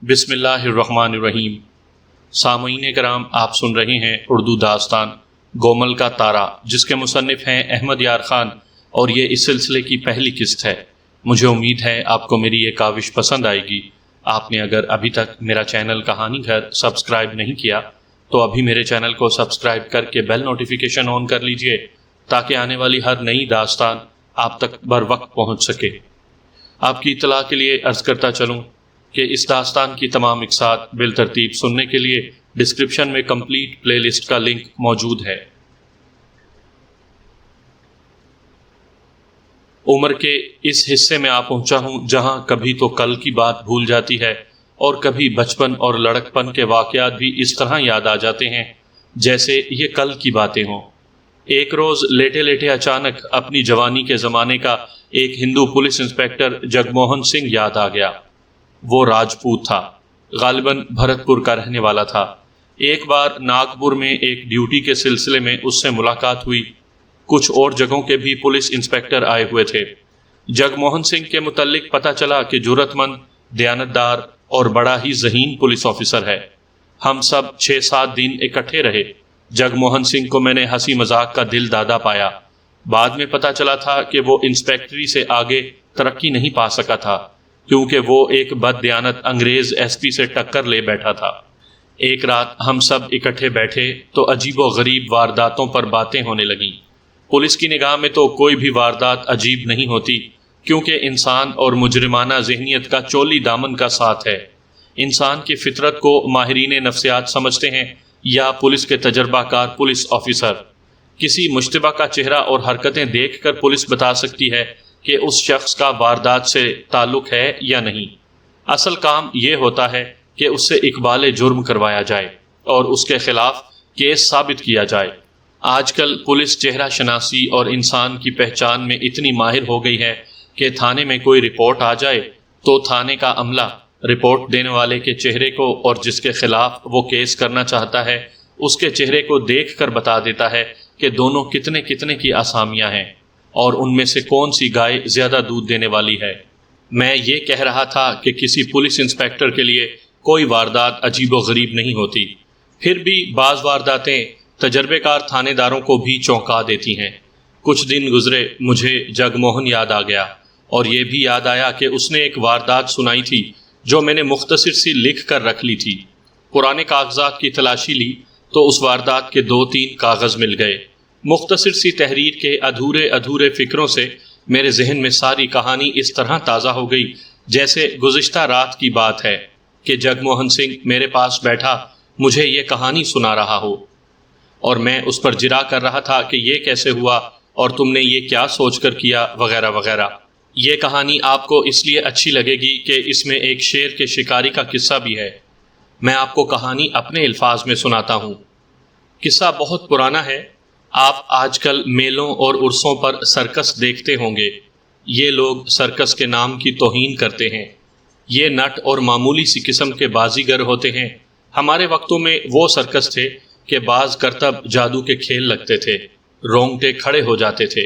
بسم اللہ الرحمن الرحیم۔ سامعین کرام، آپ سن رہے ہیں اردو داستان گومل کا تارا، جس کے مصنف ہیں احمد یار خان، اور یہ اس سلسلے کی پہلی قسط ہے۔ مجھے امید ہے آپ کو میری یہ کاوش پسند آئے گی۔ آپ نے اگر ابھی تک میرا چینل کہانی گھر سبسکرائب نہیں کیا تو ابھی میرے چینل کو سبسکرائب کر کے بیل نوٹیفیکیشن آن کر لیجئے، تاکہ آنے والی ہر نئی داستان آپ تک بر وقت پہنچ سکے۔ آپ کی اطلاع کے لیے عرض کرتا چلوں کہ اس داستان کی تمام اقساط بالترتیب سننے کے لیے ڈسکرپشن میں کمپلیٹ پلے لسٹ کا لنک موجود ہے۔ عمر کے اس حصے میں آ پہنچا ہوں جہاں کبھی تو کل کی بات بھول جاتی ہے اور کبھی بچپن اور لڑکپن کے واقعات بھی اس طرح یاد آ جاتے ہیں جیسے یہ کل کی باتیں ہوں۔ ایک روز لیٹے لیٹے اچانک اپنی جوانی کے زمانے کا ایک ہندو پولیس انسپکٹر جگموہن سنگھ یاد آ گیا۔ وہ راجپوت تھا، غالباً بھرت پور کا رہنے والا تھا۔ ایک بار ناگپور میں ایک ڈیوٹی کے سلسلے میں اس سے ملاقات ہوئی۔ کچھ اور جگہوں کے بھی پولیس انسپکٹر آئے ہوئے تھے۔ جگموہن سنگھ کے متعلق پتہ چلا کہ جرأت مند، دیانتدار اور بڑا ہی ذہین پولیس آفیسر ہے۔ ہم سب 6-7 دن اکٹھے رہے۔ جگموہن سنگھ کو میں نے ہنسی مذاق کا دل دادا پایا۔ بعد میں پتہ چلا تھا کہ وہ انسپکٹری سے آگے ترقی نہیں پا سکا تھا، کیونکہ وہ ایک بد دیانت انگریز ایس پی سے ٹکر لے بیٹھا تھا۔ ایک رات ہم سب اکٹھے بیٹھے تو عجیب و غریب وارداتوں پر باتیں ہونے لگیں۔ پولیس کی نگاہ میں تو کوئی بھی واردات عجیب نہیں ہوتی، کیونکہ انسان اور مجرمانہ ذہنیت کا چولی دامن کا ساتھ ہے۔ انسان کی فطرت کو ماہرین نفسیات سمجھتے ہیں یا پولیس کے تجربہ کار پولیس آفیسر۔ کسی مشتبہ کا چہرہ اور حرکتیں دیکھ کر پولیس بتا سکتی ہے کہ اس شخص کا واردات سے تعلق ہے یا نہیں۔ اصل کام یہ ہوتا ہے کہ اس سے اقبال جرم کروایا جائے اور اس کے خلاف کیس ثابت کیا جائے۔ آج کل پولیس چہرہ شناسی اور انسان کی پہچان میں اتنی ماہر ہو گئی ہے کہ تھانے میں کوئی رپورٹ آ جائے تو تھانے کا عملہ رپورٹ دینے والے کے چہرے کو اور جس کے خلاف وہ کیس کرنا چاہتا ہے اس کے چہرے کو دیکھ کر بتا دیتا ہے کہ دونوں کتنے کتنے کی آسامیاں ہیں اور ان میں سے کون سی گائے زیادہ دودھ دینے والی ہے۔ میں یہ کہہ رہا تھا کہ کسی پولیس انسپکٹر کے لیے کوئی واردات عجیب و غریب نہیں ہوتی، پھر بھی بعض وارداتیں تجربے کار تھانے داروں کو بھی چونکا دیتی ہیں۔ کچھ دن گزرے، مجھے جگموہن یاد آ گیا اور یہ بھی یاد آیا کہ اس نے ایک واردات سنائی تھی جو میں نے مختصر سی لکھ کر رکھ لی تھی۔ پرانے کاغذات کی تلاشی لی تو اس واردات کے 2-3 کاغذ مل گئے۔ مختصر سی تحریر کے ادھورے فکروں سے میرے ذہن میں ساری کہانی اس طرح تازہ ہو گئی جیسے گزشتہ رات کی بات ہے کہ جگموہن سنگھ میرے پاس بیٹھا مجھے یہ کہانی سنا رہا ہو، اور میں اس پر جرا کر رہا تھا کہ یہ کیسے ہوا اور تم نے یہ کیا سوچ کر کیا، وغیرہ وغیرہ۔ یہ کہانی آپ کو اس لیے اچھی لگے گی کہ اس میں ایک شیر کے شکاری کا قصہ بھی ہے۔ میں آپ کو کہانی اپنے الفاظ میں سناتا ہوں۔ قصہ بہت پرانا ہے۔ آپ آج کل میلوں اور عرسوں پر سرکس دیکھتے ہوں گے۔ یہ لوگ سرکس کے نام کی توہین کرتے ہیں۔ یہ نٹ اور معمولی سی قسم کے بازیگر ہوتے ہیں۔ ہمارے وقتوں میں وہ سرکس تھے کہ بعض کرتب جادو کے کھیل لگتے تھے، رونگٹے کھڑے ہو جاتے تھے۔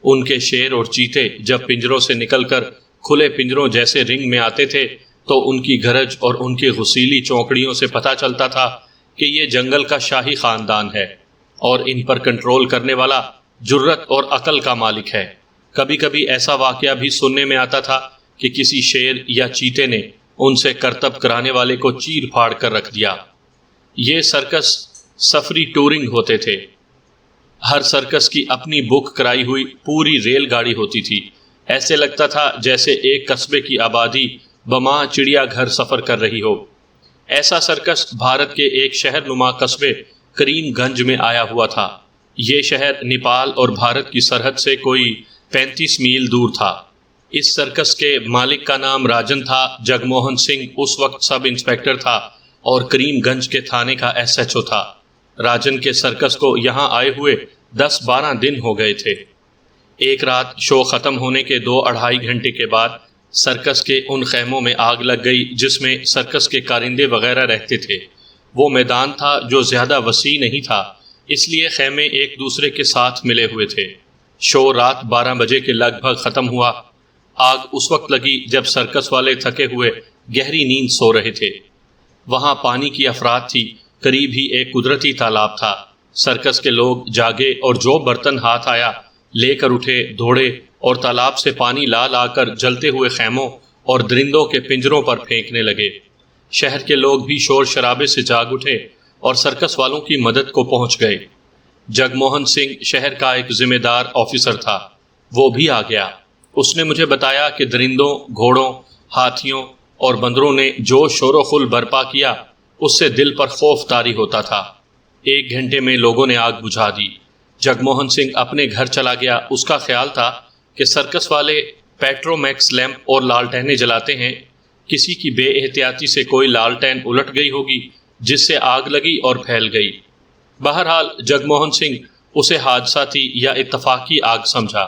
ان کے شیر اور چیتے جب پنجروں سے نکل کر کھلے پنجروں جیسے رنگ میں آتے تھے تو ان کی گرج اور ان کی غسیلی چونکڑیوں سے پتہ چلتا تھا کہ یہ جنگل کا شاہی خاندان ہے اور ان پر کنٹرول کرنے والا جرأت اور عقل کا مالک ہے۔ کبھی کبھی ایسا واقعہ بھی سننے میں آتا تھا کہ کسی شیر یا چیتے نے ان سے کرتب کرانے والے کو چیر پھاڑ کر رکھ دیا۔ یہ سرکس سفری ٹورنگ ہوتے تھے۔ ہر سرکس کی اپنی بک کرائی ہوئی پوری ریل گاڑی ہوتی تھی۔ ایسے لگتا تھا جیسے ایک قصبے کی آبادی بما چڑیا گھر سفر کر رہی ہو۔ ایسا سرکس بھارت کے ایک شہر نما قصبے کریم گنج میں آیا ہوا تھا۔ یہ شہر نیپال اور بھارت کی سرحد سے کوئی 35 میل دور تھا۔ اس سرکس کے مالک کا نام راجن تھا۔ جگموہن سنگھ اس وقت سب انسپکٹر تھا اور کریم گنج کے تھانے کا SHO تھا۔ راجن کے سرکس کو یہاں آئے ہوئے 10-12 دن ہو گئے تھے۔ ایک رات شو ختم ہونے کے 2-2.5 گھنٹے کے بعد سرکس کے ان خیموں میں آگ لگ گئی جس میں سرکس کے کارندے وغیرہ رہتے تھے۔ وہ میدان تھا جو زیادہ وسیع نہیں تھا، اس لیے خیمے ایک دوسرے کے ساتھ ملے ہوئے تھے۔ شو رات 12 بجے کے لگ بھگ ختم ہوا۔ آگ اس وقت لگی جب سرکس والے تھکے ہوئے گہری نیند سو رہے تھے۔ وہاں پانی کی افراد تھی، قریب ہی ایک قدرتی تالاب تھا۔ سرکس کے لوگ جاگے اور جو برتن ہاتھ آیا لے کر اٹھے، دوڑے اور تالاب سے پانی لا لا کر جلتے ہوئے خیموں اور درندوں کے پنجروں پر پھینکنے لگے۔ شہر کے لوگ بھی شور شرابے سے جاگ اٹھے اور سرکس والوں کی مدد کو پہنچ گئے۔ جگ موہن سنگھ شہر کا ایک ذمہ دار آفیسر تھا، وہ بھی آ گیا۔ اس نے مجھے بتایا کہ درندوں، گھوڑوں، ہاتھیوں اور بندروں نے جو شور و خل برپا کیا اس سے دل پر خوف طاری ہوتا تھا۔ 1 گھنٹے میں لوگوں نے آگ بجھا دی۔ جگ موہن سنگھ اپنے گھر چلا گیا۔ اس کا خیال تھا کہ سرکس والے پیٹرو میکس لیمپ اور لالٹینیں جلاتے ہیں، کسی کی بے احتیاطی سے کوئی لالٹین الٹ گئی ہوگی جس سے آگ لگی اور پھیل گئی۔ بہرحال جگ موہن سنگھ اسے حادثاتی یا اتفاقی آگ سمجھا۔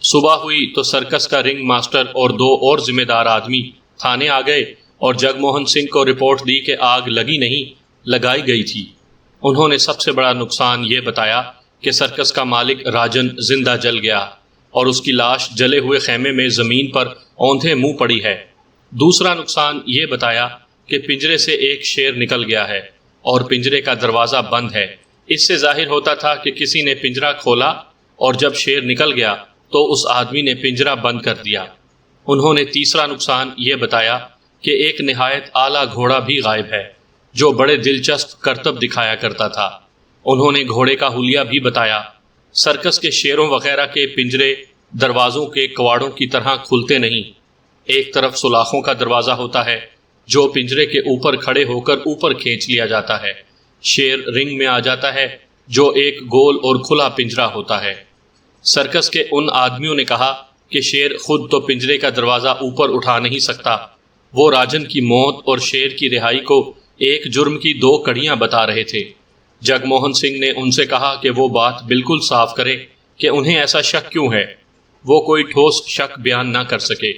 صبح ہوئی تو سرکس کا رنگ ماسٹر اور 2 اور ذمہ دار آدمی تھانے آ گئے اور جگ موہن سنگھ کو رپورٹ دی کہ آگ لگی نہیں، لگائی گئی تھی۔ انہوں نے سب سے بڑا نقصان یہ بتایا کہ سرکس کا مالک راجن زندہ جل گیا اور اس کی لاش جلے ہوئے خیمے میں زمین پر اوندھے منہ پڑی ہے۔ دوسرا نقصان یہ بتایا کہ پنجرے سے ایک شیر نکل گیا ہے اور پنجرے کا دروازہ بند ہے۔ اس سے ظاہر ہوتا تھا کہ کسی نے پنجرہ کھولا اور جب شیر نکل گیا تو اس آدمی نے پنجرہ بند کر دیا۔ انہوں نے تیسرا نقصان یہ بتایا کہ ایک نہایت اعلیٰ گھوڑا بھی غائب ہے جو بڑے دلچسپ کرتب دکھایا کرتا تھا۔ انہوں نے گھوڑے کا حلیہ بھی بتایا۔ سرکس کے شیروں وغیرہ کے پنجرے دروازوں کے کواڑوں کی طرح کھلتے نہیں۔ ایک طرف سلاخوں کا دروازہ ہوتا ہے جو پنجرے کے اوپر کھڑے ہو کر اوپر کھینچ لیا جاتا ہے۔ شیر رنگ میں آ جاتا ہے جو ایک گول اور کھلا پنجرہ ہوتا ہے۔ سرکس کے ان آدمیوں نے کہا کہ شیر خود تو پنجرے کا دروازہ اوپر اٹھا نہیں سکتا۔ وہ راجن کی موت اور شیر کی رہائی کو ایک جرم کی 2 کڑیاں بتا رہے تھے۔ جگ موہن سنگھ نے ان سے کہا کہ وہ بات بالکل صاف کرے کہ انہیں ایسا شک کیوں ہے۔ وہ کوئی ٹھوس شک بیان نہ کر سکے۔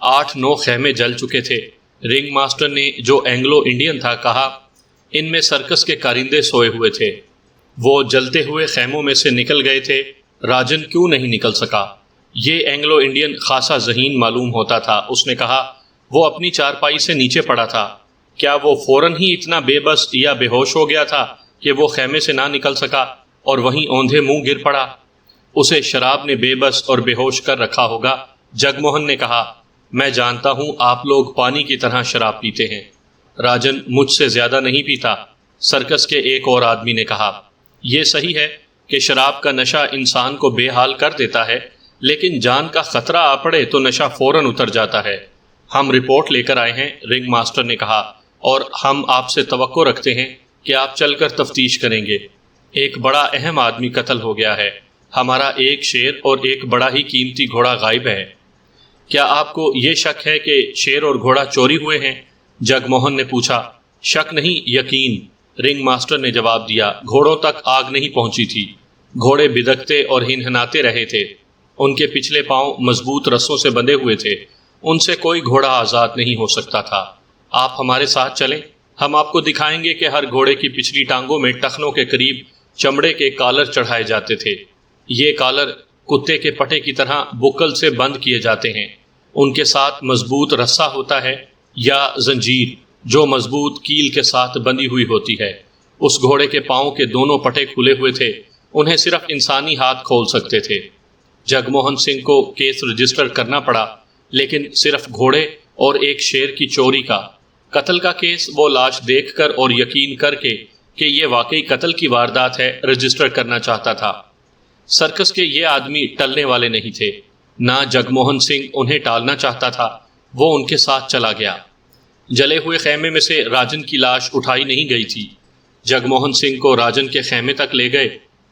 8-9 خیمے جل چکے تھے۔ رنگ ماسٹر نے جو اینگلو انڈین تھا کہا، ان میں سرکس کے کارندے سوئے ہوئے تھے۔ وہ جلتے ہوئے خیموں میں سے نکل گئے تھے، راجن کیوں نہیں نکل سکا؟ یہ اینگلو انڈین خاصا ذہین معلوم ہوتا تھا۔ اس نے کہا، وہ اپنی چارپائی سے نیچے پڑا تھا۔ کیا وہ فوراً ہی اتنا بے بس یا بے ہوش ہو گیا تھا کہ وہ خیمے سے نہ نکل سکا اور وہیں اوندھے منہ گر پڑا؟ اسے شراب نے بے بس اور بے ہوش کر رکھا ہوگا۔ جگ موہن نے کہا، میں جانتا ہوں آپ لوگ پانی کی طرح شراب پیتے ہیں۔ راجن مجھ سے زیادہ نہیں پیتا۔ سرکس کے ایک اور آدمی نے کہا، یہ صحیح ہے کہ شراب کا نشہ انسان کو بے حال کر دیتا ہے، لیکن جان کا خطرہ آ پڑے تو نشہ فوراً اتر جاتا ہے۔ ہم رپورٹ لے کر آئے ہیں، رنگ ماسٹر نے کہا، اور ہم آپ سے توقع رکھتے ہیں کہ آپ چل کر تفتیش کریں گے۔ ایک بڑا اہم آدمی قتل ہو گیا ہے۔ ہمارا ایک شیر اور ایک بڑا ہی قیمتی گھوڑا غائب ہے۔ کیا آپ کو یہ شک ہے کہ شیر اور گھوڑا چوری ہوئے ہیں؟ جگ موہن نے پوچھا۔ شک نہیں، یقین، رنگ ماسٹر نے جواب دیا۔ گھوڑوں تک آگ نہیں پہنچی تھی۔ گھوڑے بدکتے اور ہنہناتے رہے تھے۔ ان کے پچھلے پاؤں مضبوط رسوں سے بندھے ہوئے تھے۔ ان سے کوئی گھوڑا آزاد نہیں ہو سکتا تھا۔ آپ ہمارے ساتھ چلیں، ہم آپ کو دکھائیں گے کہ ہر گھوڑے کی پچھلی ٹانگوں میں ٹخنوں کے قریب چمڑے کے کالر چڑھائے جاتے تھے۔ یہ کالر کتے کے پٹے کی طرح بکل سے بند کیے جاتے ہیں۔ ان کے ساتھ مضبوط رسا ہوتا ہے یا زنجیر جو مضبوط کیل کے ساتھ بندھی ہوئی ہوتی ہے۔ اس گھوڑے کے پاؤں کے دونوں پٹے کھلے ہوئے تھے، انہیں صرف انسانی ہاتھ کھول سکتے تھے۔ جگ موہن سنگھ کو کیس رجسٹر کرنا پڑا، لیکن صرف گھوڑے اور ایک شیر کی چوری کا۔ قتل کا کیس وہ لاش دیکھ کر اور یقین کر کے کہ یہ واقعی قتل کی واردات ہے رجسٹر کرنا چاہتا تھا۔ سرکس کے یہ آدمی ٹلنے والے نہیں تھے، نہ جگ موہن سنگھ انہیں ٹالنا چاہتا تھا۔ وہ ان کے ساتھ چلا گیا۔ جلے ہوئے خیمے میں سے راجن کی لاش اٹھائی نہیں گئی تھی۔ جگ موہن سنگھ کو راجن کے خیمے تک لے گئے۔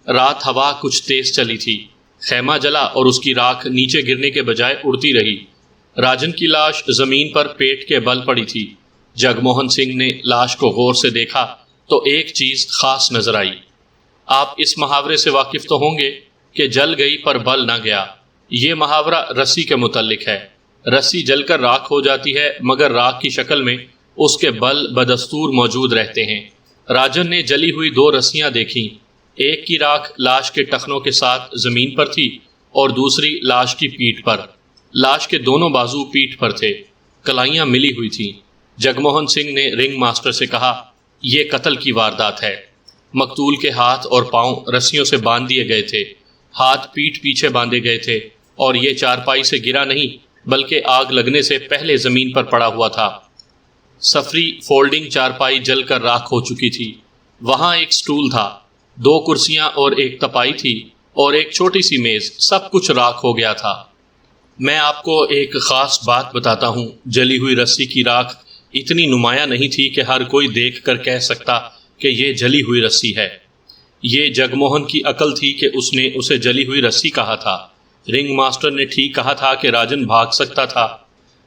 رات ہوا کچھ تیز چلی تھی۔ خیمہ جلا اور اس کی راکھ نیچے گرنے کے بجائے اڑتی رہی۔ راجن کی لاش زمین پر پیٹ کے بل پڑی تھی۔ جگ موہن سنگھ نے لاش کو غور سے دیکھا تو ایک چیز خاص نظر آئی۔ آپ اس محاورے سے واقف تو ہوں گے کہ جل گئی پر بل نہ گیا۔ یہ محاورہ رسی کے متعلق ہے۔ رسی جل کر راکھ ہو جاتی ہے مگر راکھ کی شکل میں اس کے بل بدستور موجود رہتے ہیں۔ راجن نے جلی ہوئی 2 رسیاں دیکھیں۔ ایک کی راکھ لاش کے ٹخنوں کے ساتھ زمین پر تھی اور دوسری لاش کی پیٹھ پر۔ لاش کے دونوں بازو پیٹھ پر تھے۔ کلائیاں ملی ہوئی تھیں۔ جگموہن سنگھ نے رنگ ماسٹر سے کہا، یہ قتل کی واردات ہے۔ مقتول کے ہاتھ اور پاؤں رسیوں سے باندھ دیے گئے تھے، ہاتھ پیٹھ پیچھے باندھے گئے تھے، اور یہ چارپائی سے گرا نہیں بلکہ آگ لگنے سے پہلے زمین پر پڑا ہوا تھا۔ سفری فولڈنگ چارپائی جل کر راکھ ہو چکی تھی۔ وہاں ایک سٹول تھا، 2 کرسیاں اور ایک تپائی تھی اور ایک چھوٹی سی میز، سب کچھ راکھ ہو گیا تھا۔ میں آپ کو ایک خاص بات بتاتا ہوں، جلی ہوئی رسی کی راکھ اتنی نمایاں نہیں تھی کہ ہر کوئی دیکھ کر کہہ سکتا کہ یہ جلی ہوئی رسی ہے۔ یہ جگموہن کی عقل تھی کہ اس نے اسے جلی ہوئی رسی کہا تھا۔ رنگ ماسٹر نے ٹھیک کہا تھا کہ راجن بھاگ سکتا تھا۔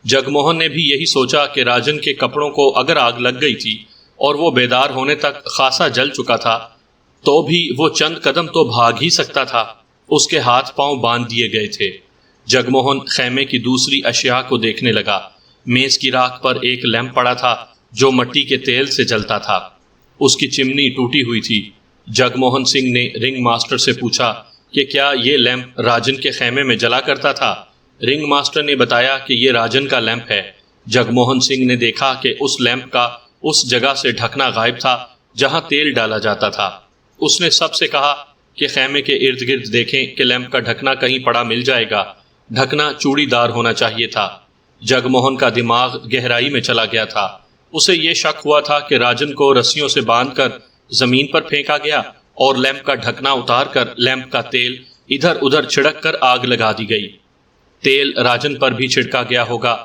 جگموہن نے بھی یہی سوچا کہ راجن کے کپڑوں کو اگر آگ لگ گئی تھی اور وہ بیدار ہونے تک خاصا جل چکا تھا تو بھی وہ چند قدم تو بھاگ ہی سکتا تھا۔ اس کے ہاتھ پاؤں باندھ دیے گئے تھے۔ جگموہن خیمے کی دوسری اشیاء کو دیکھنے لگا۔ میز کی راکھ پر ایک لیمپ پڑا تھا جو مٹی کے تیل سے جلتا تھا۔ اس کی چمنی ٹوٹی ہوئی تھی۔ جگموہن سنگھ نے رنگ ماسٹر سے پوچھا کہ کیا یہ لیمپ راجن کے خیمے میں جلا کرتا تھا؟ رنگ ماسٹر نے بتایا کہ یہ راجن کا لیمپ ہے۔ جگموہن سنگھ نے دیکھا کہ اس لیمپ کا اس جگہ سے ڈھکنا غائب تھا جہاں تیل ڈالا جاتا تھا۔ اس نے سب سے کہا کہ خیمے کے ارد گرد دیکھیں کہ لیمپ کا ڈھکنا کہیں پڑا مل جائے گا۔ ڈھکنا چوڑی دار ہونا چاہیے تھا۔ جگموہن کا دماغ گہرائی میں چلا گیا تھا۔ اسے یہ شک ہوا تھا کہ راجن کو رسیوں سے باندھ کر زمین پر پھینکا گیا اور لیمپ کا ڈھکنا اتار کر لیمپ کا تیل ادھر ادھر چھڑک کر آگ لگا دی گئی۔ تیل راجن پر بھی چھڑکا گیا ہوگا۔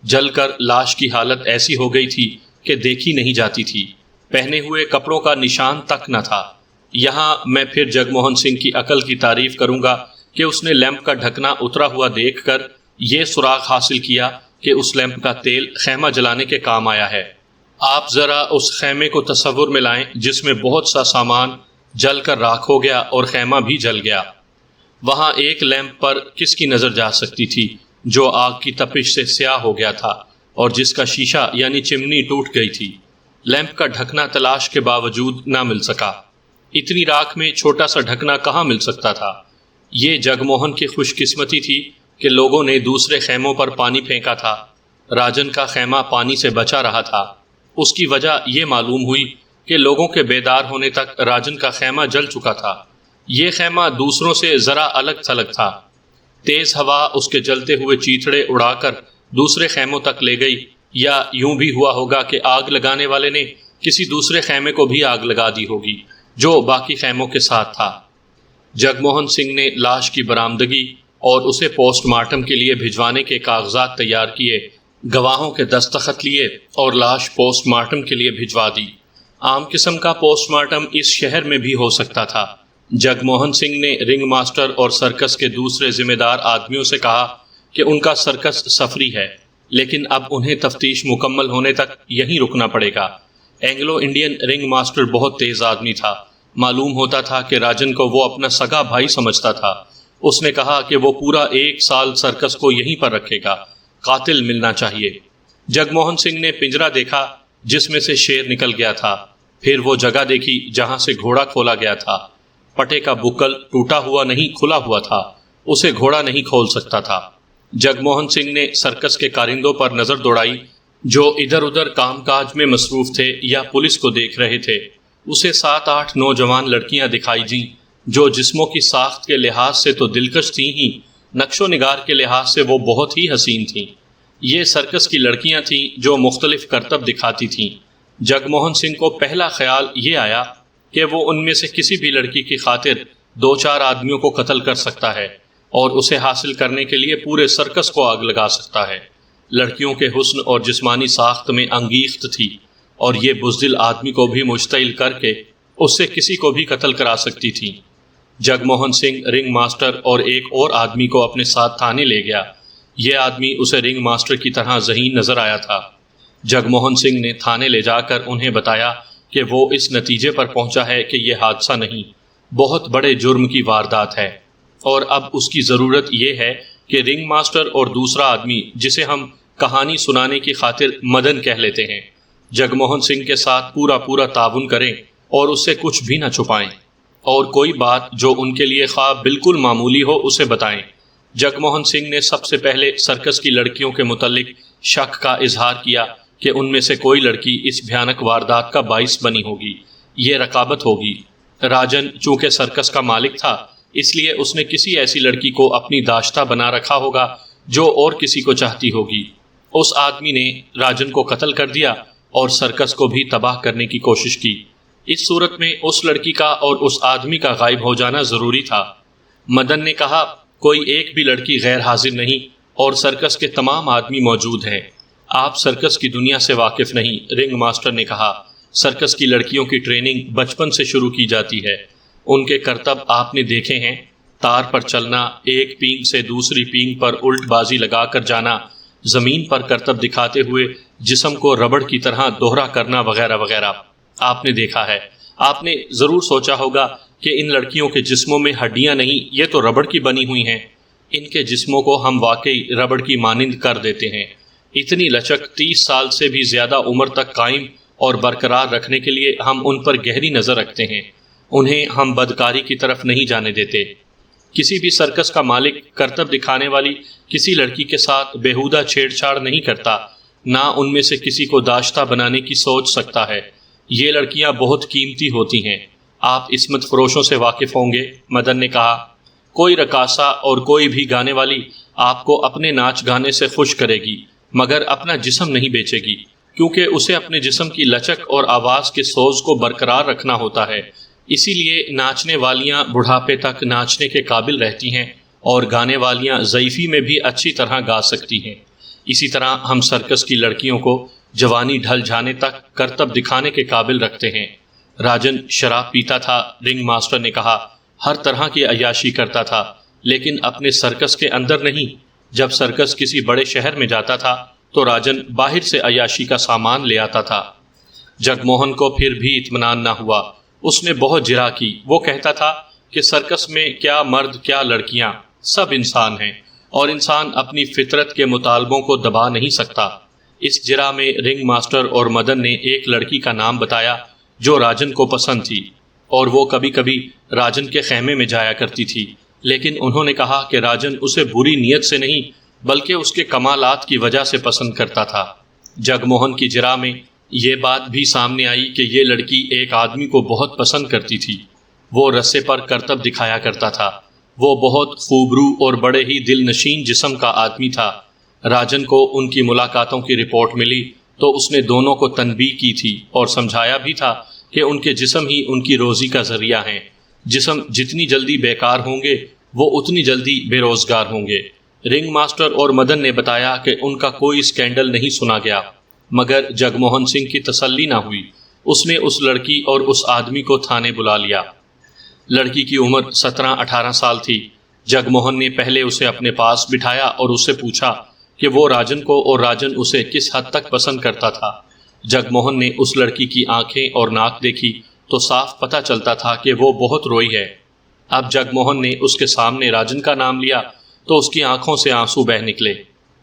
جل کر لاش کی حالت ایسی ہو گئی تھی کہ دیکھی نہیں جاتی تھی۔ پہنے ہوئے کپڑوں کا نشان تک نہ تھا۔ یہاں میں پھر جگموہن سنگھ کی عقل کی تعریف کروں گا کہ اس نے لیمپ کا ڈھکنا اترا ہوا دیکھ کر یہ سراغ حاصل کیا کہ اس لیمپ کا تیل خیمہ جلانے کے کام آیا ہے۔ آپ ذرا اس خیمے کو تصور میں لائیں جس میں بہت سا سامان جل کر راکھ ہو گیا اور خیمہ بھی جل گیا۔ وہاں ایک لیمپ پر کس کی نظر جا سکتی تھی جو آگ کی تپش سے سیاہ ہو گیا تھا اور جس کا شیشہ یعنی چمنی ٹوٹ گئی تھی۔ لیمپ کا ڈھکنا تلاش کے باوجود نہ مل سکا۔ اتنی راکھ میں چھوٹا سا ڈھکنا کہاں مل سکتا تھا؟ یہ جگموہن کی خوش قسمتی تھی کہ لوگوں نے دوسرے خیموں پر پانی پھینکا تھا۔ راجن کا خیمہ پانی سے بچا رہا تھا۔ اس کی وجہ یہ معلوم ہوئی کہ لوگوں کے بیدار ہونے تک راجن کا خیمہ جل چکا تھا۔ یہ خیمہ دوسروں سے ذرا الگ تھلگ تھا۔ تیز ہوا اس کے جلتے ہوئے چیتڑے اڑا کر دوسرے خیموں تک لے گئی، یا یوں بھی ہوا ہوگا کہ آگ لگانے والے نے کسی دوسرے خیمے کو بھی آگ لگا دی ہوگی جو باقی خیموں کے ساتھ تھا۔ جگموہن سنگھ نے لاش کی برآمدگی اور اسے پوسٹ مارٹم کے لیے بھجوانے کے کاغذات تیار کیے، گواہوں کے دستخط لیے اور لاش پوسٹ مارٹم کے لیے بھجوا دی۔ عام قسم کا پوسٹ مارٹم اس شہر میں بھی ہو سکتا تھا۔ جگموہن سنگھ نے رنگ ماسٹر اور سرکس کے دوسرے ذمہ دار آدمیوں سے کہا کہ ان کا سرکس سفری ہے، لیکن اب انہیں تفتیش مکمل ہونے تک یہیں رکنا پڑے گا۔ اینگلو انڈین رنگ ماسٹر بہت تیز آدمی تھا۔ معلوم ہوتا تھا کہ راجن کو وہ اپنا سگا بھائی سمجھتا تھا۔ اس نے کہا کہ وہ پورا 1 سال سرکس کو یہیں پر رکھے گا۔ قاتل ملنا چاہیے۔ جگموہن سنگھ نے پنجرا دیکھا جس میں سے شیر نکل گیا تھا۔ پھر وہ جگہ دیکھی جہاں سے گھوڑا کھولا گیا تھا۔ پٹے کا بکل ٹوٹا ہوا نہیں، کھلا ہوا تھا۔ اسے گھوڑا نہیں کھول سکتا تھا۔ جگموہن سنگھ نے سرکس کے کارندوں پر نظر دوڑائی جو ادھر ادھر کام کاج میں مصروف تھے یا پولیس کو دیکھ رہے تھے۔ اسے 7-8 نوجوان لڑکیاں دکھائی دیں جو جسموں کی ساخت کے لحاظ سے تو دلکش تھیں ہی، نقش و نگار کے لحاظ سے وہ بہت ہی حسین تھیں۔ یہ سرکس کی لڑکیاں تھیں جو مختلف کرتب دکھاتی تھیں۔ جگموہن سنگھ کو پہلا خیال یہ آیا کہ وہ ان میں سے کسی بھی لڑکی کی خاطر 2-4 آدمیوں کو قتل کر سکتا ہے اور اسے حاصل کرنے کے لیے پورے سرکس کو آگ لگا سکتا ہے۔ لڑکیوں کے حسن اور جسمانی ساخت میں انگیخت تھی اور یہ بزدل آدمی کو بھی مشتعل کر کے اس سے کسی کو بھی قتل کرا سکتی تھی۔ جگموہن سنگھ رنگ ماسٹر اور ایک اور آدمی کو اپنے ساتھ تھانے لے گیا۔ یہ آدمی اسے رنگ ماسٹر کی طرح ذہین نظر آیا تھا۔ جگموہن سنگھ نے تھانے لے جا کر انہیں بتایا کہ وہ اس نتیجے پر پہنچا ہے کہ یہ حادثہ نہیں، بہت بڑے جرم کی واردات ہے، اور اب اس کی ضرورت یہ ہے کہ رنگ ماسٹر اور دوسرا آدمی جسے ہم کہانی سنانے کی خاطر مدن کہہ لیتے ہیں، جگموہن سنگھ کے ساتھ پورا تعاون کریں اور اس سے کچھ بھی نہ چھپائیں، اور کوئی بات جو ان کے لیے خواہ بالکل معمولی ہو اسے بتائیں۔ جگموہن سنگھ نے سب سے پہلے سرکس کی لڑکیوں کے متعلق شک کا اظہار کیا کہ ان میں سے کوئی لڑکی اس بھیانک واردات کا باعث بنی ہوگی، یہ رقابت ہوگی۔ راجن چونکہ سرکس کا مالک تھا، اس لیے اس نے کسی ایسی لڑکی کو اپنی داشتہ بنا رکھا ہوگا جو اور کسی کو چاہتی ہوگی۔ اس آدمی نے راجن کو قتل کر دیا اور سرکس کو بھی تباہ کرنے کی کوشش کی۔ اس صورت میں اس لڑکی کا اور اس آدمی کا غائب ہو جانا ضروری تھا۔ مدن نے کہا، کوئی ایک بھی لڑکی غیر حاضر نہیں اور سرکس کے تمام آدمی موجود ہیں۔ آپ سرکس کی دنیا سے واقف نہیں، رنگ ماسٹر نے کہا۔ سرکس کی لڑکیوں کی ٹریننگ بچپن سے شروع کی جاتی ہے۔ ان کے کرتب آپ نے دیکھے ہیں، تار پر چلنا، ایک پینگ سے دوسری پینگ پر الٹ بازی لگا کر جانا، زمین پر کرتب دکھاتے ہوئے جسم کو ربڑ کی طرح دوہرا کرنا وغیرہ وغیرہ آپ نے دیکھا ہے۔ آپ نے ضرور سوچا ہوگا کہ ان لڑکیوں کے جسموں میں ہڈیاں نہیں، یہ تو ربڑ کی بنی ہوئی ہیں۔ ان کے جسموں کو ہم واقعی ربڑ کی مانند کر دیتے ہیں۔ اتنی لچک 30 سال سے بھی زیادہ عمر تک قائم اور برقرار رکھنے کے لیے ہم ان پر گہری نظر رکھتے ہیں، انہیں ہم بدکاری کی طرف نہیں جانے دیتے۔ کسی بھی سرکس کا مالک کرتب دکھانے والی کسی لڑکی کے ساتھ بےہودہ چھیڑ چھاڑ نہیں کرتا، نہ ان میں سے کسی کو داشتہ بنانے کی سوچ سکتا ہے۔ یہ لڑکیاں بہت قیمتی ہوتی ہیں، آپ عصمت فروشوں سے واقف ہوں گے، مدن نے کہا۔ کوئی رقاصہ اور کوئی بھی گانے والی آپ کو اپنے ناچ گانے سے خوش کرے گی، مگر اپنا جسم نہیں بیچے گی، کیونکہ اسے اپنے جسم کی لچک اور آواز کے سوز کو برقرار رکھنا ہوتا ہے۔ اسی لیے ناچنے والیاں بڑھاپے تک ناچنے کے قابل رہتی ہیں اور گانے والیاں ضعیفی میں بھی اچھی طرح گا سکتی ہیں۔ اسی طرح ہم سرکس کی لڑکیوں کو جوانی ڈھل جانے تک کرتب دکھانے کے قابل رکھتے ہیں۔ راجن شراب پیتا تھا، رنگ ماسٹر نے کہا، ہر طرح کی عیاشی کرتا تھا، لیکن اپنے سرکس کے اندر نہیں۔ جب سرکس کسی بڑے شہر میں جاتا تھا تو راجن باہر سے عیاشی کا سامان لے آتا تھا۔ جگموہن کو پھر بھی اطمینان نہ ہوا، اس نے بہت جرا کی۔ وہ کہتا تھا کہ سرکس میں کیا مرد کیا لڑکیاں، سب انسان ہیں اور انسان اپنی فطرت کے مطالبوں کو دبا نہیں سکتا۔ اس جرا میں رنگ ماسٹر اور مدن نے ایک لڑکی کا نام بتایا جو راجن کو پسند تھی، اور وہ کبھی کبھی راجن کے خیمے میں جایا کرتی تھی، لیکن انہوں نے کہا کہ راجن اسے بری نیت سے نہیں بلکہ اس کے کمالات کی وجہ سے پسند کرتا تھا۔ جگموہن کی جرا میں یہ بات بھی سامنے آئی کہ یہ لڑکی ایک آدمی کو بہت پسند کرتی تھی۔ وہ رسے پر کرتب دکھایا کرتا تھا۔ وہ بہت خوبرو اور بڑے ہی دل نشین جسم کا آدمی تھا۔ راجن کو ان کی ملاقاتوں کی رپورٹ ملی تو اس نے دونوں کو تنبیہ کی تھی اور سمجھایا بھی تھا کہ ان کے جسم ہی ان کی روزی کا ذریعہ ہیں۔ جسم جتنی جلدی بیکار ہوں گے وہ اتنی جلدی بے روزگار ہوں گے۔ رنگ ماسٹر اور مدن نے بتایا کہ ان کا کوئی اسکینڈل نہیں سنا گیا، مگر جگموہن سنگھ کی تسلی نہ ہوئی۔ اس نے اس لڑکی اور اس آدمی کو تھانے بلا لیا۔ لڑکی کی عمر 17-18 سال تھی۔ جگموہن نے پہلے اسے اپنے پاس بٹھایا اور اس سے پوچھا کہ وہ راجن کو اور راجن اسے کس حد تک پسند کرتا تھا۔ جگموہن نے اس لڑکی کی آنکھیں اور ناک دیکھی تو صاف پتہ چلتا تھا کہ وہ بہت روئی ہے۔ اب جگموہن نے اس کے سامنے راجن کا نام لیا تو اس کی آنکھوں سے آنسو بہہ نکلے۔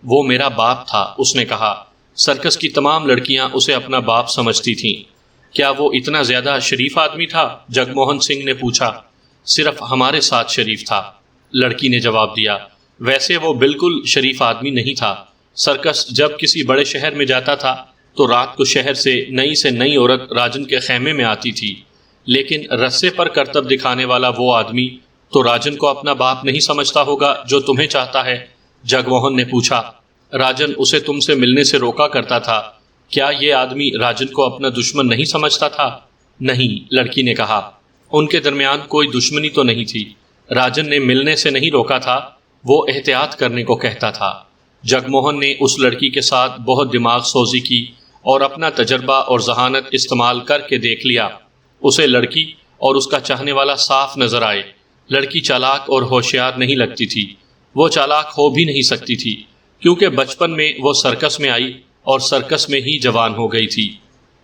وہ میرا باپ تھا، اس نے کہا۔ سرکس کی تمام لڑکیاں اسے اپنا باپ سمجھتی تھیں۔ کیا وہ اتنا زیادہ شریف آدمی تھا؟ جگموہن سنگھ نے پوچھا۔ صرف ہمارے ساتھ شریف تھا، لڑکی نے جواب دیا۔ ویسے وہ بالکل شریف آدمی نہیں تھا۔ سرکس جب کسی بڑے شہر میں جاتا تھا تو رات کو شہر سے نئی عورت راجن کے خیمے میں آتی تھی، لیکن رسے پر کرتب دکھانے والا وہ آدمی تو راجن کو اپنا باپ نہیں سمجھتا ہوگا جو تمہیں چاہتا ہے؟ جگموہن نے پوچھا۔ راجن اسے تم سے ملنے سے روکا کرتا تھا، کیا یہ آدمی راجن کو اپنا دشمن نہیں سمجھتا تھا؟ نہیں، لڑکی نے کہا۔ ان کے درمیان کوئی دشمنی تو نہیں تھی۔ راجن نے ملنے سے نہیں روکا تھا، وہ احتیاط کرنے کو کہتا تھا۔ جگموہن نے اس لڑکی کے ساتھ بہت دماغ سوزی کی اور اپنا تجربہ اور ذہانت استعمال کر کے دیکھ لیا۔ اسے لڑکی اور اس کا چاہنے والا صاف نظر آئے۔ لڑکی چالاک اور ہوشیار نہیں لگتی تھی، وہ چالاک ہو بھی نہیں سکتی تھی، کیونکہ بچپن میں وہ سرکس میں آئی اور سرکس میں ہی جوان ہو گئی تھی۔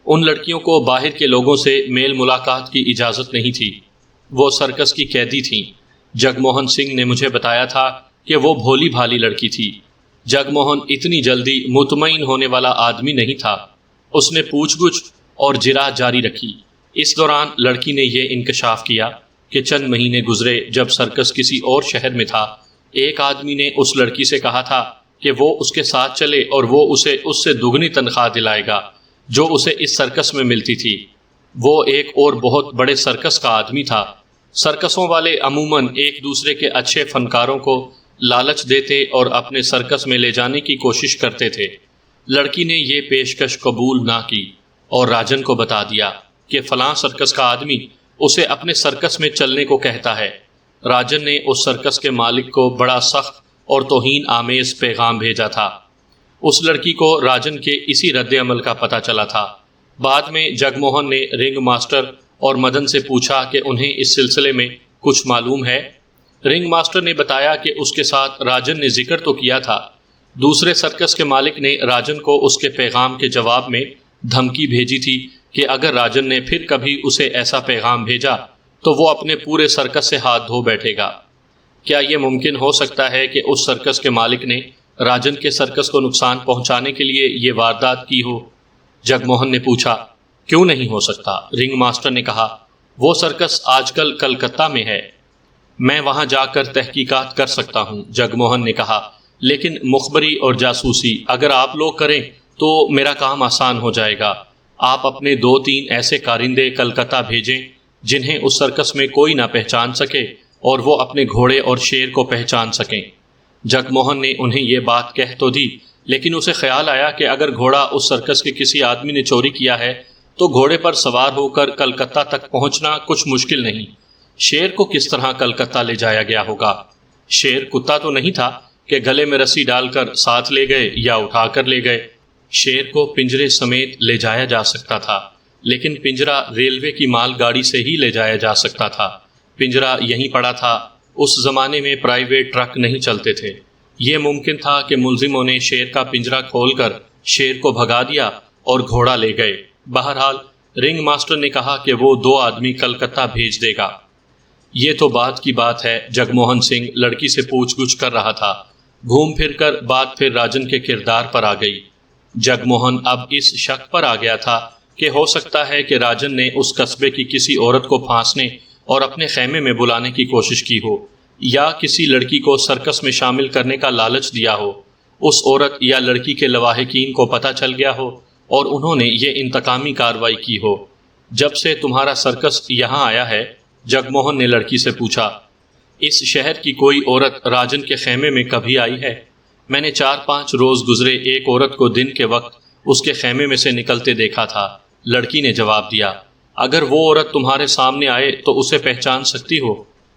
ان لڑکیوں کو باہر کے لوگوں سے میل ملاقات کی اجازت نہیں تھی، وہ سرکس کی قیدی تھیں۔ جگموہن سنگھ نے مجھے بتایا تھا کہ وہ بھولی بھالی لڑکی تھی۔ جگموہن اتنی جلدی مطمئن ہونے والا آدمی نہیں تھا۔ اس نے پوچھ گچھ اور جرا جاری رکھی۔ اس دوران لڑکی نے یہ انکشاف کیا کہ چند مہینے گزرے جب سرکس کسی اور شہر میں تھا ایک آدمی نے اس لڑکی سے کہا تھا کہ وہ اس کے ساتھ چلے اور وہ اسے اس سے دگنی تنخواہ دلائے گا جو اسے اس سرکس میں ملتی تھی۔ وہ ایک اور بہت بڑے سرکس کا آدمی تھا۔ سرکسوں والے عموماً ایک دوسرے کے اچھے فنکاروں کو لالچ دیتے اور اپنے سرکس میں لے جانے کی کوشش کرتے تھے۔ لڑکی نے یہ پیشکش قبول نہ کی اور راجن کو بتا دیا کہ فلاں سرکس کا آدمی اسے اپنے سرکس میں چلنے کو کہتا ہے۔ راجن نے اس سرکس کے مالک کو بڑا سخت اور توہین آمیز پیغام بھیجا تھا۔ اس لڑکی کو راجن کے اسی رد عمل کا پتہ چلا تھا۔ بعد میں جگ موہن نے رنگ ماسٹر اور مدن سے پوچھا کہ انہیں اس سلسلے میں کچھ معلوم ہے۔ رنگ ماسٹر نے بتایا کہ اس کے ساتھ راجن نے ذکر تو کیا تھا۔ دوسرے سرکس کے مالک نے راجن کو اس کے پیغام کے جواب میں دھمکی بھیجی تھی کہ اگر راجن نے پھر کبھی اسے ایسا پیغام بھیجا تو وہ اپنے پورے سرکس سے ہاتھ دھو بیٹھے گا۔ کیا یہ ممکن ہو سکتا ہے کہ اس سرکس کے مالک نے راجن کے سرکس کو نقصان پہنچانے کے لیے یہ واردات کی ہو؟ جگ موہن نے پوچھا۔ کیوں نہیں ہو سکتا؟ رنگ ماسٹر نے کہا۔ وہ سرکس آج کل کلکتہ میں ہے، میں وہاں جا کر تحقیقات کر سکتا ہوں، جگ موہن نے کہا، لیکن مخبری اور جاسوسی اگر آپ لوگ کریں تو میرا کام آسان ہو جائے گا۔ آپ اپنے 2-3 ایسے کارندے کلکتہ بھیجیں جنہیں اس سرکس میں کوئی نہ پہچان سکے اور وہ اپنے گھوڑے اور شیر کو پہچان سکیں۔ جگ موہن نے انہیں یہ بات کہہ تو دی، لیکن اسے خیال آیا کہ اگر گھوڑا اس سرکس کے کسی آدمی نے چوری کیا ہے تو گھوڑے پر سوار ہو کر کلکتہ تک پہنچنا کچھ مشکل نہیں۔ شیر کو کس طرح کلکتہ لے جایا گیا ہوگا؟ شیر کتا تو نہیں تھا کہ گلے میں رسی ڈال کر ساتھ لے گئے یا اٹھا کر لے گئے۔ شیر کو پنجرے سمیت لے جایا جا سکتا تھا، لیکن پنجرا ریلوے کی مال گاڑی سے ہی لے جایا جا سکتا تھا۔ پنجرا یہیں پڑا تھا۔ اس زمانے میں پرائیویٹ ٹرک نہیں چلتے تھے۔ یہ ممکن تھا کہ ملزموں نے شیر کا پنجرا کھول کر شیر کو بھگا دیا اور گھوڑا لے گئے۔ بہرحال رنگ ماسٹر نے کہا کہ وہ 2 آدمی کلکتہ بھیج دے گا۔ یہ تو بعد کی بات ہے، جگ موہن سنگھ لڑکی سے پوچھ گچھ کر رہا تھا۔ گھوم پھر کر بات پھر راجن کے کردار پر آ گئی۔ جگ موہن اب اس شک پر آ گیا تھا کہ ہو سکتا ہے کہ راجن نے اس قصبے کی کسی عورت کو پھانسنے اور اپنے خیمے میں بلانے کی کوشش کی ہو، یا کسی لڑکی کو سرکس میں شامل کرنے کا لالچ دیا ہو۔ اس عورت یا لڑکی کے لواحقین کو پتہ چل گیا ہو اور انہوں نے یہ انتقامی کارروائی کی ہو۔ جب سے تمہارا سرکس یہاں آیا ہے، جگ موہن نے لڑکی سے پوچھا، اس شہر کی کوئی عورت راجن کے خیمے میں کبھی آئی ہے؟ میں نے 4-5 روز گزرے ایک عورت کو دن کے وقت اس کے خیمے میں سے نکلتے دیکھا تھا، لڑکی نے جواب دیا۔ اگر وہ عورت تمہارے سامنے آئے تو اسے پہچان سکتی ہو؟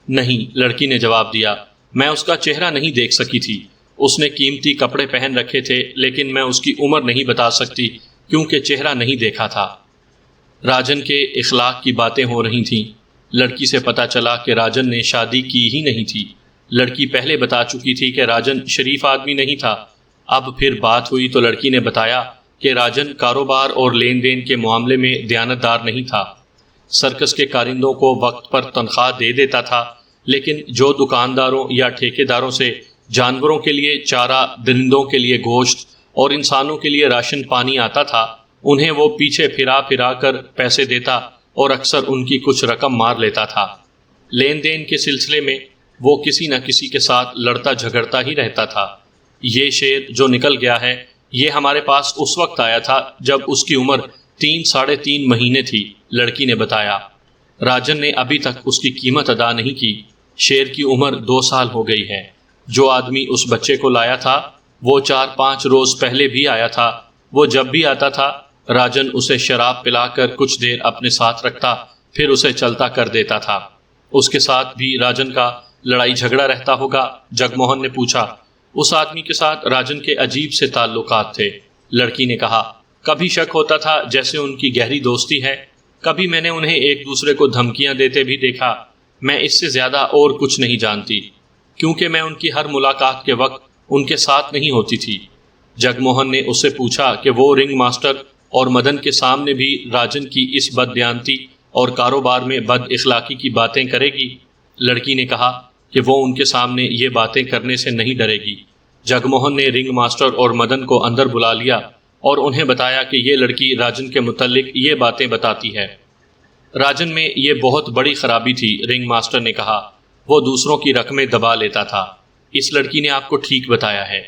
نہیں، لڑکی نے جواب دیا، میں اس کا چہرہ نہیں دیکھ سکی تھی۔ اس نے قیمتی کپڑے پہن رکھے تھے، لیکن میں اس کی عمر نہیں بتا سکتی کیونکہ چہرہ نہیں دیکھا تھا۔ راجن کے اخلاق کی باتیں ہو رہی تھیں۔ لڑکی سے پتہ چلا کہ راجن نے شادی کی ہی نہیں تھی۔ لڑکی پہلے بتا چکی تھی کہ راجن شریف آدمی نہیں تھا۔ اب پھر بات ہوئی تو لڑکی نے بتایا کہ راجن کاروبار اور لین دین کے معاملے میں دیانتدار نہیں تھا۔ سرکس کے کارندوں کو وقت پر تنخواہ دے دیتا تھا، لیکن جو دکانداروں یا ٹھیکیداروں سے جانوروں کے لیے چارہ، درندوں کے لیے گوشت اور انسانوں کے لیے راشن پانی آتا تھا، انہیں وہ پیچھے پھرا کر پیسے دیتا اور اکثر ان کی کچھ رقم مار لیتا تھا۔ لین دین کے سلسلے میں وہ کسی نہ کسی کے ساتھ لڑتا جھگڑتا ہی رہتا تھا۔ یہ شیر جو نکل گیا ہے، یہ ہمارے پاس اس وقت آیا تھا جب اس کی عمر 3-3.5 مہینے تھی، لڑکی نے بتایا۔ راجن نے ابھی تک اس کی قیمت ادا نہیں کی۔ شیر کی عمر 2 سال ہو گئی ہے۔ جو آدمی اس بچے کو لایا تھا وہ 4-5 روز پہلے بھی آیا تھا۔ وہ جب بھی آتا تھا راجن اسے شراب پلا کر کچھ دیر اپنے ساتھ رکھتا، پھر اسے چلتا کر دیتا تھا۔ اس کے ساتھ بھی راجن کا لڑائی جھگڑا رہتا ہوگا؟ جگ موہن نے پوچھا۔ اس آدمی کے ساتھ راجن کے عجیب سے تعلقات تھے، لڑکی نے کہا۔ کبھی شک ہوتا تھا جیسے ان کی گہری دوستی ہے، کبھی میں نے انہیں ایک دوسرے کو دھمکیاں دیتے بھی دیکھا۔ میں اس سے زیادہ اور کچھ نہیں جانتی، کیونکہ میں ان کی ہر ملاقات کے وقت ان کے ساتھ نہیں ہوتی تھی۔ جگ موہن نے اس سے پوچھا کہ وہ رنگ ماسٹر اور مدن کے سامنے بھی راجن کی اس بددیانتی اور کاروبار میں بد اخلاقی کی باتیں کرے گی؟ لڑکی نے کہا کہ وہ ان کے سامنے یہ باتیں کرنے سے نہیں ڈرے گی۔ جگ موہن نے رنگ ماسٹر اور مدن کو اندر بلا لیا اور انہیں بتایا کہ یہ لڑکی راجن کے متعلق یہ باتیں بتاتی ہے۔ راجن میں یہ بہت بڑی خرابی تھی، رنگ ماسٹر نے کہا۔ وہ دوسروں کی رقمیں دبا لیتا تھا۔ اس لڑکی نے آپ کو ٹھیک بتایا ہے۔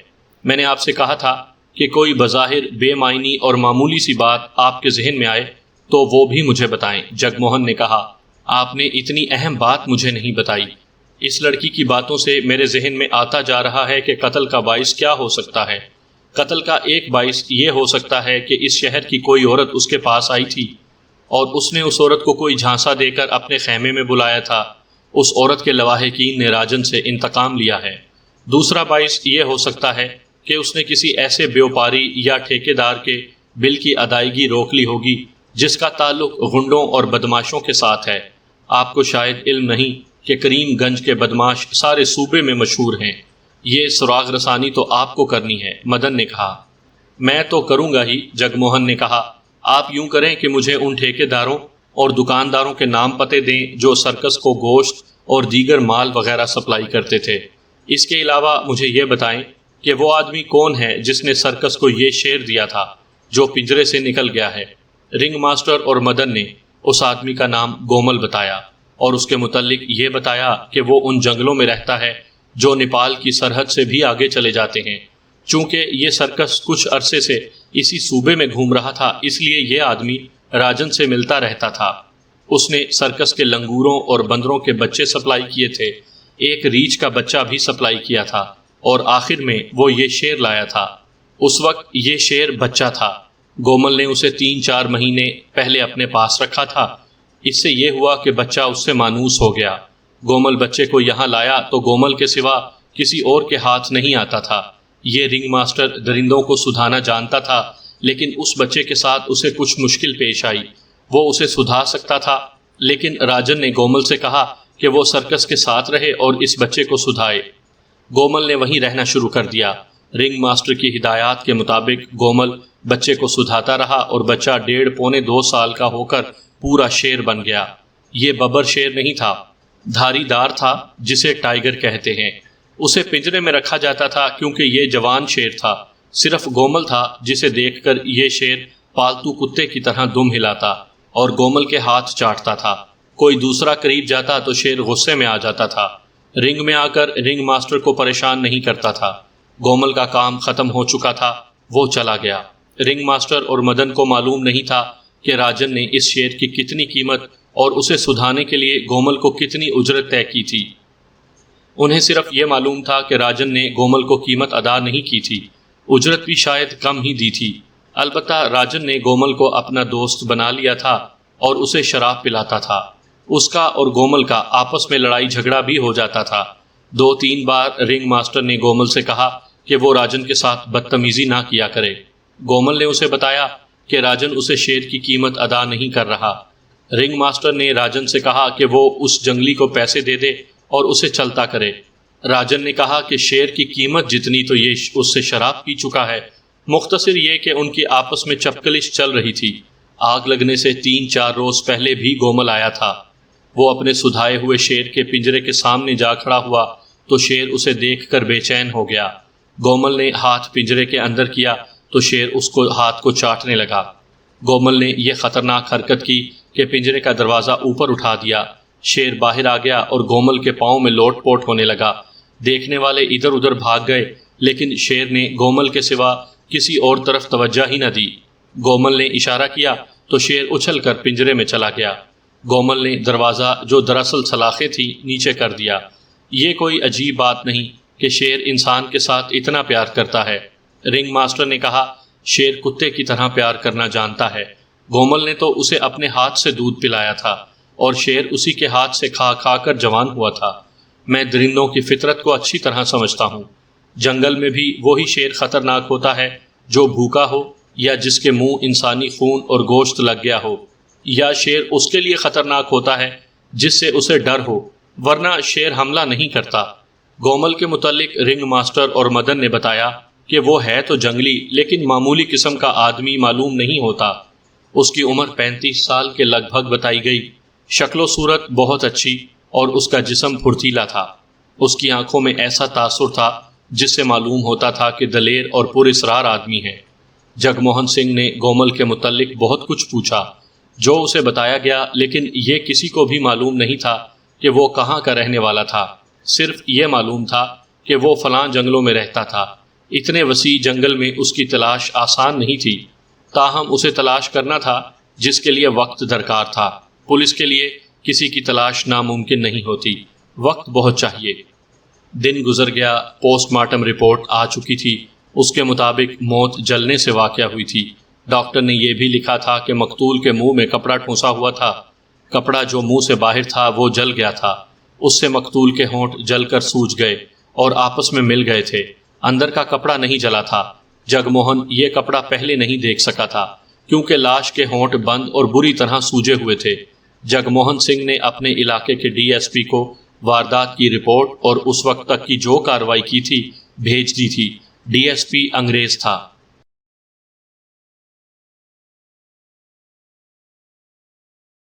میں نے آپ سے کہا تھا کہ کوئی بظاہر بے معنی اور معمولی سی بات آپ کے ذہن میں آئے تو وہ بھی مجھے بتائیں۔ جگموہن نے کہا، آپ نے اتنی اہم بات مجھے نہیں بتائی۔ اس لڑکی کی باتوں سے میرے ذہن میں آتا جا رہا ہے کہ قتل کا باعث کیا ہو سکتا ہے۔ قتل کا ایک باعث یہ ہو سکتا ہے کہ اس شہر کی کوئی عورت اس کے پاس آئی تھی اور اس نے اس عورت کو کوئی جھانسا دے کر اپنے خیمے میں بلایا تھا۔ اس عورت کے لواحقین نے راجن سے انتقام لیا ہے۔ دوسرا باعث یہ ہو سکتا ہے کہ اس نے کسی ایسے بیوپاری یا ٹھیکیدار کے بل کی ادائیگی روک لی ہوگی جس کا تعلق غنڈوں اور بدماشوں کے ساتھ ہے۔ آپ کو شاید علم نہیں کہ کریم گنج کے بدماش سارے صوبے میں مشہور ہیں۔ یہ سراغ رسانی تو آپ کو کرنی ہے، مدن نے کہا۔ میں تو کروں گا ہی، جگموہن نے کہا۔ آپ یوں کریں کہ مجھے ان ٹھیکیداروں اور دکانداروں کے نام پتے دیں جو سرکس کو گوشت اور دیگر مال وغیرہ سپلائی کرتے تھے۔ اس کے علاوہ مجھے یہ بتائیں کہ وہ آدمی کون ہے جس نے سرکس کو یہ شیر دیا تھا جو پنجرے سے نکل گیا ہے؟ رنگ ماسٹر اور مدن نے اس آدمی کا نام گومل بتایا اور اس کے متعلق یہ بتایا کہ وہ ان جنگلوں میں رہتا ہے جو نیپال کی سرحد سے بھی آگے چلے جاتے ہیں۔ چونکہ یہ سرکس کچھ عرصے سے اسی صوبے میں گھوم رہا تھا، اس لیے یہ آدمی راجن سے ملتا رہتا تھا۔ اس نے سرکس کے لنگوروں اور بندروں کے بچے سپلائی کیے تھے، ایک ریچھ کا بچہ بھی سپلائی کیا تھا، اور آخر میں وہ یہ شیر لایا تھا۔ اس وقت یہ شیر بچہ تھا۔ گومل نے اسے 3-4 مہینے پہلے اپنے پاس رکھا تھا۔ اس سے یہ ہوا کہ بچہ اس سے مانوس ہو گیا۔ گومل بچے کو یہاں لایا تو گومل کے سوا کسی اور کے ہاتھ نہیں آتا تھا۔ یہ رنگ ماسٹر درندوں کو سدھانا جانتا تھا، لیکن اس بچے کے ساتھ اسے کچھ مشکل پیش آئی۔ وہ اسے سدھا سکتا تھا، لیکن راجن نے گومل سے کہا کہ وہ سرکس کے ساتھ رہے اور اس بچے کو سدھائے۔ گومل نے وہیں رہنا شروع کر دیا۔ رنگ ماسٹر کی ہدایات کے مطابق گومل بچے کو سدھاتا رہا اور بچہ 1.5-2 سال کا ہو کر پورا شیر بن گیا۔ یہ ببر شیر نہیں تھا، دھاری دار تھا جسے ٹائیگر کہتے ہیں۔ اسے پنجرے میں رکھا جاتا تھا کیونکہ یہ جوان شیر تھا۔ صرف گومل تھا جسے دیکھ کر یہ شیر پالتو کتے کی طرح دم ہلاتا اور گومل کے ہاتھ چاٹتا تھا۔ کوئی دوسرا قریب جاتا تو شیر غصے میں آ جاتا تھا۔ رنگ میں آ کر رنگ ماسٹر کو پریشان نہیں کرتا تھا۔ گومل کا کام ختم ہو چکا تھا، وہ چلا گیا۔ رنگ ماسٹر اور مدن کو معلوم نہیں تھا کہ راجن نے اس شیر کی کتنی قیمت اور اسے سدھانے کے لیے گومل کو کتنی اجرت طے کی تھی۔ انہیں صرف یہ معلوم تھا کہ راجن نے گومل کو قیمت ادا نہیں کی تھی، اجرت بھی شاید کم ہی دی تھی۔ البتہ راجن نے گومل کو اپنا دوست بنا لیا تھا اور اسے شراب پلاتا تھا۔ اس کا اور گومل کا آپس میں لڑائی جھگڑا بھی ہو جاتا تھا۔ 2-3 بار رنگ ماسٹر نے گومل سے کہا کہ وہ راجن کے ساتھ بدتمیزی نہ کیا کرے۔ گومل نے اسے بتایا کہ راجن اسے شیر کی قیمت ادا نہیں کر رہا۔ رنگ ماسٹر نے راجن سے کہا کہ وہ اس جنگلی کو پیسے دے دے اور اسے چلتا کرے۔ راجن نے کہا کہ شیر کی قیمت جتنی تو یہ اس سے شراب پی چکا ہے۔ مختصر یہ کہ ان کی آپس میں چپکلش چل رہی تھی۔ آگ لگنے سے 3-4 روز پہلے بھی گومل آیا تھا۔ وہ اپنے سدھائے ہوئے شیر کے پنجرے کے سامنے جا کھڑا ہوا تو شیر اسے دیکھ کر بے چین ہو گیا۔ گومل نے ہاتھ پنجرے کے اندر کیا تو شیر اس کو ہاتھ کو چاٹنے لگا۔ گومل نے یہ خطرناک حرکت کی کہ پنجرے کا دروازہ اوپر اٹھا دیا۔ شیر باہر آ گیا اور گومل کے پاؤں میں لوٹ پوٹ ہونے لگا۔ دیکھنے والے ادھر ادھر بھاگ گئے، لیکن شیر نے گومل کے سوا کسی اور طرف توجہ ہی نہ دی۔ گومل نے اشارہ کیا تو شیر اچھل کر پنجرے میں چلا گیا۔ گومل نے دروازہ، جو دراصل سلاخیں تھی، نیچے کر دیا۔ یہ کوئی عجیب بات نہیں کہ شیر انسان کے ساتھ اتنا پیار کرتا ہے۔ رنگ ماسٹر نے کہا، شیر کتے کی طرح پیار کرنا جانتا ہے۔ گومل نے تو اسے اپنے ہاتھ سے دودھ پلایا تھا اور شیر اسی کے ہاتھ سے کھا کھا کر جوان ہوا تھا۔ میں درندوں کی فطرت کو اچھی طرح سمجھتا ہوں۔ جنگل میں بھی وہی شیر خطرناک ہوتا ہے جو بھوکا ہو یا جس کے منہ انسانی خون اور گوشت لگ گیا ہو، یا شیر اس کے لیے خطرناک ہوتا ہے جس سے اسے ڈر ہو، ورنہ شیر حملہ نہیں کرتا۔ گومل کے متعلق رنگ ماسٹر اور مدن نے بتایا کہ وہ ہے تو جنگلی، لیکن معمولی قسم کا آدمی معلوم نہیں ہوتا۔ اس کی عمر 35 سال کے لگ بھگ بتائی گئی۔ شکل و صورت بہت اچھی اور اس کا جسم پھرتیلا تھا۔ اس کی آنکھوں میں ایسا تاثر تھا جس سے معلوم ہوتا تھا کہ دلیر اور پراسرار آدمی ہے۔ جگموہن سنگھ نے گومل کے متعلق بہت کچھ پوچھا جو اسے بتایا گیا، لیکن یہ کسی کو بھی معلوم نہیں تھا کہ وہ کہاں کا رہنے والا تھا۔ صرف یہ معلوم تھا کہ وہ فلاں جنگلوں میں رہتا تھا۔ اتنے وسیع جنگل میں اس کی تلاش آسان نہیں تھی، تاہم اسے تلاش کرنا تھا جس کے لیے وقت درکار تھا۔ پولیس کے لیے کسی کی تلاش ناممکن نہیں ہوتی، وقت بہت چاہیے۔ دن گزر گیا، پوسٹ مارٹم رپورٹ آ چکی تھی۔ اس کے مطابق موت جلنے سے واقع ہوئی تھی۔ ڈاکٹر نے یہ بھی لکھا تھا کہ مقتول کے منہ میں کپڑا ٹھونسا ہوا تھا۔ کپڑا جو منہ سے باہر تھا وہ جل گیا تھا۔ اس سے مقتول کے ہونٹ جل کر سوج گئے اور آپس میں مل گئے تھے۔ اندر کا کپڑا نہیں جلا تھا۔ جگ موہن یہ کپڑا پہلے نہیں دیکھ سکا تھا کیونکہ لاش کے ہونٹ بند اور بری طرح سوجے ہوئے تھے۔ جگ موہن سنگھ نے اپنے علاقے کے ڈی ایس پی کو واردات کی رپورٹ اور اس وقت تک کی جو کارروائی کی تھی بھیج دی تھی۔ ڈی ایس پی انگریز تھا۔